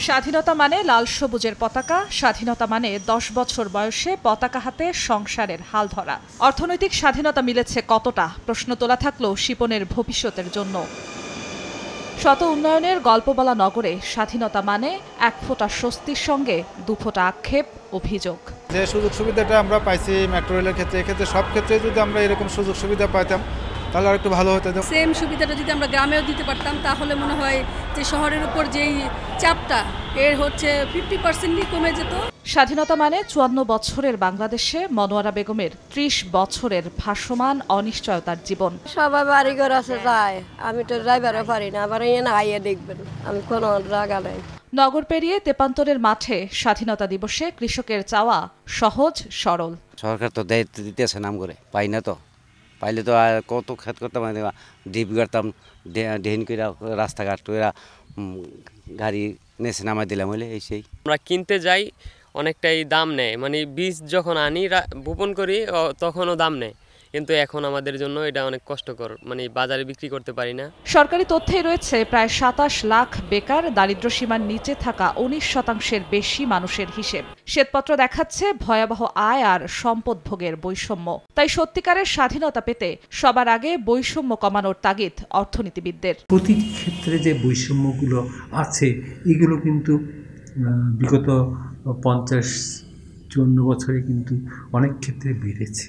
স্বাধীনতা মানে লাল সবুজের পতাকা, স্বাধীনতা মানে 10 বছর বয়সে পতাকা হাতে সংসারের হাল ধরা। অর্থনৈতিক স্বাধীনতা মিলেছে কতটা প্রশ্ন তোলা থাকলো শিপনের ভবিষ্যতের জন্য। শত উন্নয়নের গল্প বলা নগরে স্বাধীনতা মানে এক ফোঁটা স্বস্তির সঙ্গে দুফোঁটা আক্ষেপ, অভিযোগ। যে সুযোগ সুবিধাটা আমরা পাইছি মেট্রো রেলের ক্ষেত্রে, এক্ষেত্রে সব ক্ষেত্রে যদি আমরা এরকম সুযোগ সুবিধা পাইতাম তাহলে আর একটু ভালো হতো। সেম সুবিধাটা যদি আমরা গ্রামেও দিতে পারতাম তাহলে মনে হয় যে শহরের উপর যেই চাপটা এর হচ্ছে 50% কমে যেত। স্বাধীনতা মানে 54 বছরের বাংলাদেশে মনোয়ারা বেগমের 30 বছরের ভাসমান অনিশ্চয়তার জীবন। সবাই বাড়িঘর আছে যায়, আমি তো ড্রাইভারও পারি না, আবার এনে আইয়ে দেখবেন আমি কোনো জায়গা নাই। নগর পেরিয়ে তেপান্তরের মাঠে স্বাধীনতা দিবসে কৃষকের চাওয়া সহজ সরল। সরকার তো দায়িত্ব দিতেছে নাম করে, পাই না তো, পাইলে তো আর কত খেত করতাম, ডিপ গাড়তাম, ডেহিন করে রাস্তাঘাট করে গাড়ি নেছে নামাই দিলাম হলে এই সেই। আমরা কিনতে যাই অনেকটাই দাম নেয়, মানে বীজ যখন আনি বপন করি তখনও দাম নেয়, কিন্তু এখন আমাদের জন্য এটা অনেক কষ্টকর, মানে বাজারে বিক্রি করতে পারি না। সরকারি তথ্যে রয়েছে প্রায় 27 লাখ বেকার, দারিদ্র্যসীমার নিচে থাকা 19% বেশি মানুষের হিসেব। শ্বেতপত্র দেখাচ্ছে ভয়াবহ আয় আর সম্পদ ভোগের বৈষম্য। তাই সত্যিকারের স্বাধীনতা পেতে সবার আগে বৈষম্য কমানোর তাগিদ অর্থনীতিবিদদের। প্রতিটি ক্ষেত্রে যে বৈষম্যগুলো আছে এগুলো কিন্তু বিগত 50-54 বছরে কিন্তু অনেক ক্ষেত্রে বেড়েছে।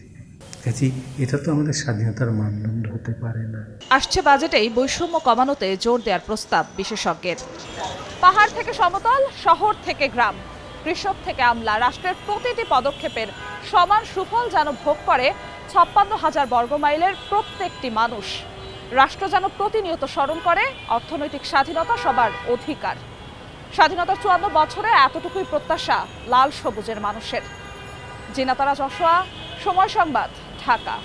এটা তো আমাদের স্বাধীনতার মানদণ্ড হতে পারে না। আসছে বাজেটেই বৈষম্য কমানোতে জোর দেওয়ার প্রস্তাব বিশেষজ্ঞের। পাহাড় থেকে সমতল, শহর থেকে গ্রাম, কৃষক থেকে আমলা, রাষ্ট্রের প্রতিটি পদক্ষেপের সমান সুফল যেন ভোগ করে 56,000 বর্গমাইলের প্রত্যেকটি মানুষ। রাষ্ট্র যেন প্রতিনিয়ত স্মরণ করে অর্থনৈতিক স্বাধীনতা সবার অধিকার। স্বাধীনতার 54 বছরে এতটুকুই প্রত্যাশা লাল সবুজের মানুষের। জিনাতারা যশোয়া, সময় সংবাদ, ঢাকা।